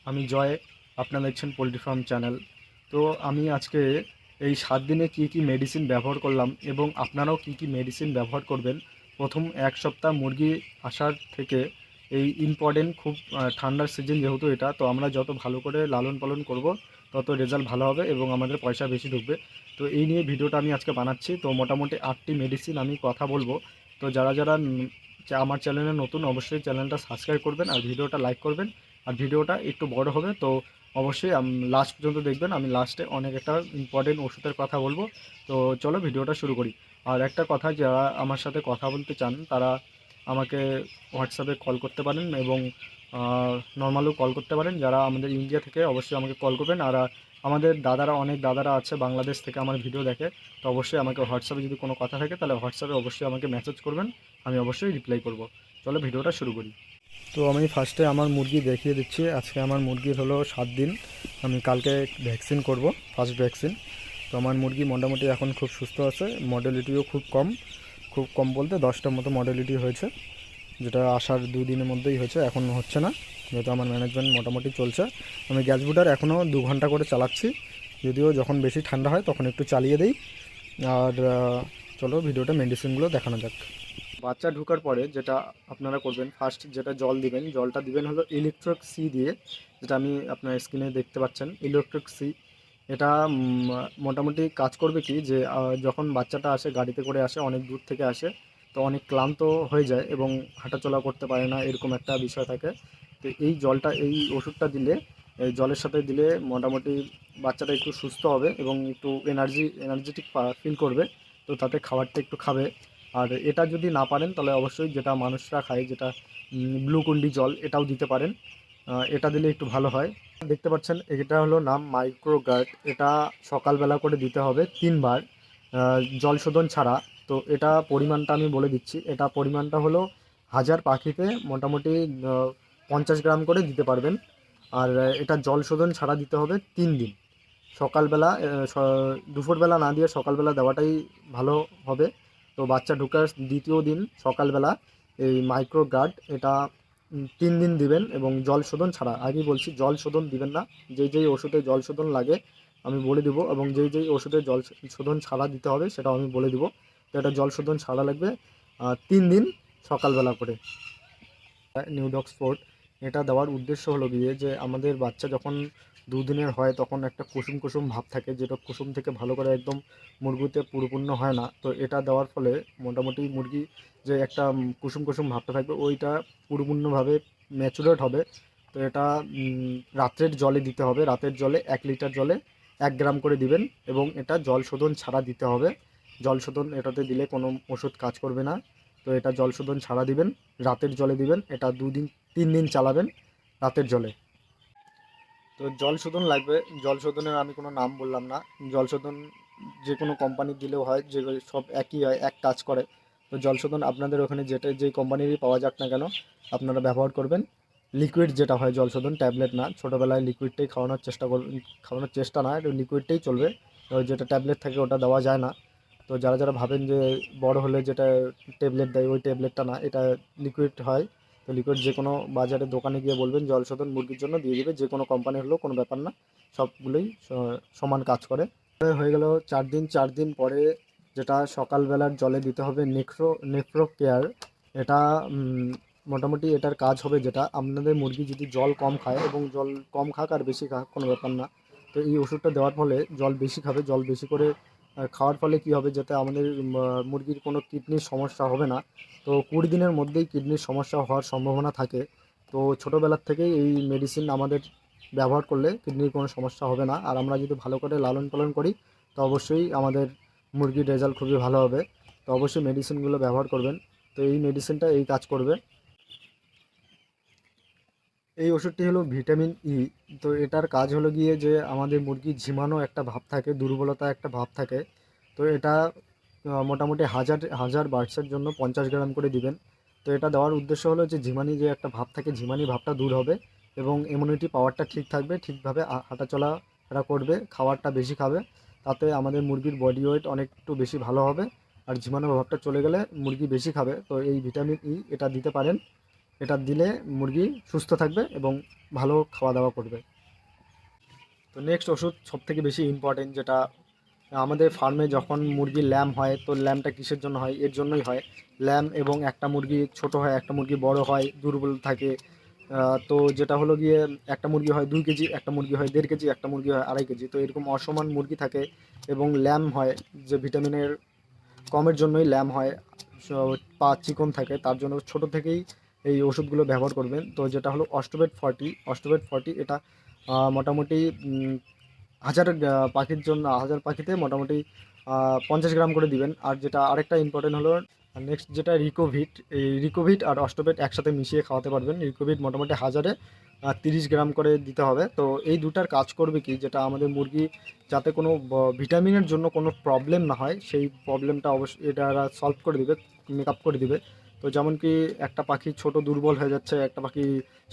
আমি জয়, আপনারা দেখছেন পোলট্রি ফার্ম চ্যানেল। তো আমি আজকে এই 7 দিনে কী কী মেডিসিন ব্যবহার করলাম এবং আপনারাও কী কী মেডিসিন ব্যবহার করবেন। প্রথম 1 সপ্তাহ মুরগি আসার থেকে এই ইম্পর্টেন্ট খুব ঠান্ডার সিজন যেহেতু এটা, তো আমরা যত ভালো করে লালন পালন করব তত রেজাল্ট ভালো হবে এবং আমাদের পয়সা বেশি ঢুকবে। তো এই নিয়ে ভিডিওটা আমি আজকে বানাচ্ছি। তো মোটামুটি 8টি মেডিসিন আমি কথা বলবো। তো যারা যারা আমার চ্যানেলে নতুন অবশ্যই চ্যানেলটা সাবস্ক্রাইব করবেন আর ভিডিওটা লাইক করবেন। আর ভিডিওটা একটু বড় হবে, তো অবশ্যই লাস্ট পর্যন্ত দেখবেন। আমি লাস্টে অনেক একটা ইম্পর্টেন্ট ওষুধের কথা বলবো। তো চলো ভিডিওটা শুরু করি। আর একটা কথা, যারা আমার সাথে কথা বলতে চান তারা আমাকে হোয়াটসঅ্যাপে কল করতে পারেন এবং নর্মালও কল করতে পারেন। যারা আমাদের ইন্ডিয়া থেকে অবশ্যই আমাকে কল করবেন। আর আমাদের অনেক দাদারা আছে বাংলাদেশ থেকে আমার ভিডিও দেখে, তো অবশ্যই আমাকে হোয়াটসঅ্যাপে যদি কোনো কথা থাকে তাহলে হোয়াটসঅ্যাপে অবশ্যই আমাকে মেসেজ করবেন, আমি অবশ্যই রিপ্লাই করব। চলো ভিডিওটা শুরু করি। তো আমি ফার্স্টে আমার মুরগি দেখিয়ে দিচ্ছি। আজকে আমার মুরগির হলো 7 দিন। আমি কালকে ভ্যাকসিন করব, ফার্স্ট ভ্যাকসিন। তো আমার মুরগি মোটামুটি এখন খুব সুস্থ আছে, মর্টালিটিও খুব কম। খুব কম বলতে 10টার মতো মর্টালিটি হয়েছে, যেটা আসার 2 দিনের মধ্যেই হয়েছে, এখন হচ্ছে না যেহেতু আমার ম্যানেজমেন্ট মোটামুটি চলছে। আমি গ্যাস বুটার এখনও 2 ঘন্টা করে চালাচ্ছি, যদিও যখন বেশি ঠান্ডা হয় তখন একটু চালিয়ে দিই। আর চলো ভিডিওটা মেডিসিনগুলো দেখানো যাক। বাচ্চা ঢোকার পরে যেটা আপনারা করবেন, ফার্স্ট যেটা জল দিবেন, জলটা দিবেন হলো ইলেকট্রিক সি দিয়ে, যেটা আমি আপনার স্ক্রিনে দেখতে পাচ্ছেন ইলেকট্রিক সি। এটা মোটামুটি কাজ করবে কি, যে যখন বাচ্চাটা আসে গাড়িতে করে আসে, অনেক দূর থেকে আসে, তো অনেক ক্লান্ত হয়ে যায় এবং হাঁটাচলা করতে পারে না, এরকম একটা বিষয় থাকে। তো এই জলটা, এই ওষুধটা দিলে, এই জলের সাথে দিলে মোটামুটি বাচ্চাটা একটু সুস্থ হবে এবং একটু এনার্জেটিক ফিল করবে। তো তাতে খাবারটা একটু খাবে। আর এটা যদি না পারেন তাহলে অবশ্যই যেটা মানুষরা খায়, যেটা গ্লুকন্ডি জল, এটাও দিতে পারেন। এটা দিলে একটু ভালো হয়। দেখতে পাচ্ছেন এটা হলো নাম মাইক্রোগার্ড। এটা সকালবেলা করে দিতে হবে 3 বার, জল শোধন ছাড়া। তো এটা পরিমাণটা আমি বলে দিচ্ছি। এটা পরিমাণটা হলো 1000 পাখিতে মোটামুটি 50 গ্রাম করে দিতে পারবেন। আর এটা জল শোধন ছাড়া দিতে হবে 3 দিন। সকালবেলা দুপুরবেলা না দিয়ে সকালবেলা দেওয়াটাই ভালো হবে। তো বাচ্চা ঢোকার দ্বিতীয় দিন সকালবেলা এই মাইক্রো গার্ড এটা 3 দিন দিবেন এবং জল শোধন ছাড়া। আগেই বলছি জল শোধন দিবেন না, যেই যেই ওষুধে জল শোধন লাগে আমি বলে দিব, এবং যেই যেই ওষুধে জল শোধন ছাড়া দিতে হবে সেটাও আমি বলে দিব। তো এটা জল শোধন ছাড়া লাগবে 3 দিন সকালবেলা করে। নিউডক্স ফোর্ট, এটা দেওয়ার উদ্দেশ্য হলো গিয়ে যে আমাদের বাচ্চা যখন 2 দিনের হয় তখন একটা কুসুম কুসুম ভাব থাকে, যেটা কুসুম থেকে ভালো করে একদম মুরগিতে পরিপূর্ণ হয় না। তো এটা দেওয়ার ফলে মোটামুটি মুরগি যে একটা কুসুম কুসুম ভাবটা থাকবে ওইটা পরিপূর্ণভাবে ম্যাচুরেট হবে। তো এটা রাতের জলে দিতে হবে। রাতের জলে 1 লিটার জলে 1 গ্রাম করে দিবেন এবং এটা জল শোধন ছাড়া দিতে হবে। জল শোধন এটাতে দিলে কোনো ওষুধ কাজ করবে না। তো এটা জল শোধন ছাড়া দিবেন, রাতের জলে দিবেন। এটা 2 দিন 3 দিন চালাবেন রাতের জলে। তো জল শোধন লাগবে। জল শোধনের আমি কোনো নাম বললাম না। জল শোধন যে কোনো কোম্পানির দিলেও হয়, যে সব একই হয়, এক কাজ করে। তো জল শোধন আপনাদের ওখানে যেটা যেই কোম্পানিরই পাওয়া যাক না কেন আপনারা ব্যবহার করবেন। লিকুইড যেটা হয় জল শোধন, ট্যাবলেট না। ছোটোবেলায় লিকুইডটাই খাওয়ানোর চেষ্টা করবেন, খাওয়ানোর চেষ্টা না, একটু লিকুইডটাই চলবে। তো যেটা ট্যাবলেট থাকে ওটা দেওয়া যায় না। তো যারা যারা ভাবেন যে বড় হলে যেটা ট্যাবলেট দেয় ওই ট্যাবলেটটা না, এটা লিকুইড হয়। তো লিকুইড যে কোনো বাজারে দোকানে গিয়ে বলবেন জল শোধন মুরগির জন্য দিয়ে দেবে, যে কোনো কোম্পানি হলেও কোনো ব্যাপার না, সবগুলোই সমান কাজ করে। হয়ে গেল 4 দিন। 4 দিন পরে যেটা সকালবেলার জলে দিতে হবে নেফ্রো কেয়ার। এটা মোটামুটি এটার কাজ হবে, যেটা আপনাদের মুরগি যদি জল কম খায়, এবং জল কম খাক আর বেশি খাক কোনো ব্যাপার না, তো এই ওষুধটা দেওয়ার ফলে জল বেশি খাবে। জল বেশি করে খাওয়ার ফলে কী হবে, যাতে আমাদের মুরগির কোনো কিডনির সমস্যা হবে না। তো 20 দিনের মধ্যেই কিডনির সমস্যা হওয়ার সম্ভাবনা থাকে। তো ছোটোবেলার থেকেই এই মেডিসিন আমাদের ব্যবহার করলে কিডনির কোনো সমস্যা হবে না। আর আমরা যদি ভালো করে লালন পালন করি তো অবশ্যই আমাদের মুরগির রেজাল্ট খুবই ভালো হবে। তো অবশ্যই মেডিসিনগুলো ব্যবহার করবেন। তো এই মেডিসিনটা এই কাজ করবে। এই ওষুধটি হলো ভিটামিন ই। তো এটার কাজ হলো গিয়ে যে আমাদের মুরগি ঝিমানো একটা ভাব থাকে, দুর্বলতা একটা ভাব থাকে। তো এটা মোটামুটি হাজার হাজার বার্ডসের জন্য 50 গ্রাম করে দিবেন। তো এটা দেওয়ার উদ্দেশ্য হলো যে ঝিমানি যে একটা ভাব থাকে, ঝিমানি ভাবটা দূর হবে এবং ইমিউনিটি পাওয়ারটা ঠিক থাকবে, ঠিকভাবে হাঁটাচলা এরা করবে, খাবারটা বেশি খাবে। তাতে আমাদের মুরগির বডি ওয়েট অনেক একটু বেশি ভালো হবে। আর ঝিমানো ভাবটা চলে গেলে মুরগি বেশি খাবে। তো এই ভিটামিন ই এটা দিতে পারেন। এটা দিলে মুরগি সুস্থ থাকবে এবং ভালো খাওয়া দাওয়া করবে। তো নেক্সট ওষুধ সবথেকে বেশি ইম্পর্টেন্ট, যেটা আমাদের ফার্মে যখন মুরগির ল্যাম হয়, তো ল্যামটা কিসের জন্য হয়? এর জন্যই হয়। ল্যাম এবং একটা মুরগি ছোট হয়, একটা মুরগি বড় হয়, দুর্বল থাকে। তো যেটা হলো গিয়ে একটা মুরগি হয় 2 কেজি, একটা মুরগি হয় 1.5 কেজি, একটা মুরগি হয় 2.5 কেজি। তো এরকম অসমান মুরগি থাকে এবং ল্যাম হয়, যে ভিটামিনের কমের জন্যই ল্যাম হয়। পা চিকন থাকে, তার জন্য ছোট থেকেই এই ওষুধগুলো ব্যবহার করবেন। তো যেটা হলো অস্টোবেট 40, এটা মোটামুটি 1000 পাখির জন্য, 1000 পাখিতে মোটামুটি 50 গ্রাম করে দিবেন। আর যেটা আরেকটা ইম্পর্টেন্ট হলো নেক্সট, যেটা রিকোভিট, এই রিকোভিট আর অস্টোবেট একসাথে মিশিয়ে খাওয়াতে পারবেন। রিকোভিট মোটামুটি 1000-এ 30 গ্রাম করে দিতে হবে। তো এই দুটার কাজ করবে কি, যেটা আমাদের মুরগি যাতে কোনো ভিটামিনের জন্য কোনো প্রবলেম না হয়, সেই প্রবলেমটা অবশ্যই এটা সলভ করে দিবে, মেকআপ করে দিবে। তো যেমন কি একটা পাখি ছোট দুর্বল হয়ে যাচ্ছে, একটা পাখি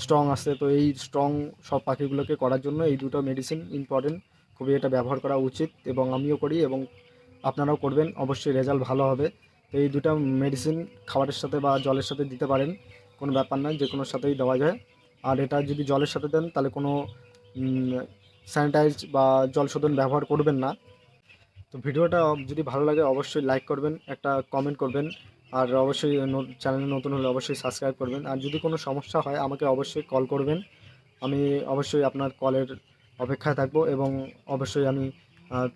স্ট্রং আসছে, তো এই স্ট্রং সব পাখিগুলোকে করার জন্য এই দুটো মেডিসিন ইম্পর্টেন্ট, খুবই এটা ব্যবহার করা উচিত এবং আমিও করি এবং আপনারাও করবেন, অবশ্যই রেজাল্ট ভালো হবে। তো এই দুটো মেডিসিন খাবারের সাথে বা জলের সাথে দিতে পারেন, কোনো ব্যাপার নয়, যে কোনোর সাথেই দেওয়া যায়। আর এটা যদি জলের সাথে দেন তাহলে কোনো স্যানিটাইজ বা জল শোধন ব্যবহার করবেন না। তো ভিডিওটা যদি ভালো লাগে অবশ্যই লাইক করবেন, একটা কমেন্ট করবেন, আর অবশ্যই চ্যানেলে নতুন হলে অবশ্যই সাবস্ক্রাইব করবেন। আর যদি কোনো সমস্যা হয় আমাকে অবশ্যই কল করবেন, আমি অবশ্যই আপনার কলের অপেক্ষায় থাকবো এবং অবশ্যই আমি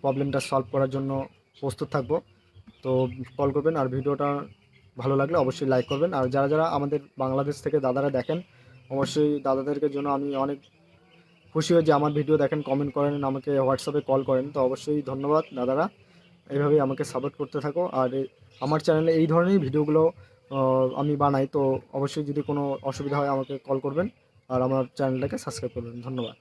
প্রবলেমটা সলভ করার জন্য প্রস্তুত থাকবো। তো কল করবেন, আর ভিডিওটা ভালো লাগলে অবশ্যই লাইক করবেন। আর যারা যারা আমাদের বাংলাদেশ থেকে দাদারা দেখেন, অবশ্যই দাদাদেরকে জন্য আমি অনেক খুশি হই যে আমার ভিডিও দেখেন, কমেন্ট করেন, আমাকে হোয়াটসঅ্যাপে কল করেন। তো অবশ্যই ধন্যবাদ দাদারা, এইভাবেই আমাকে সাপোর্ট করতে থাকো। আর আমার চ্যানেলে এই ধরনের ভিডিওগুলো আমি বানাই। তো অবশ্যই যদি কোনো অসুবিধা হয় আমাকে কল করবেন আর আমার চ্যানেলটাকে সাবস্ক্রাইব করবেন। ধন্যবাদ।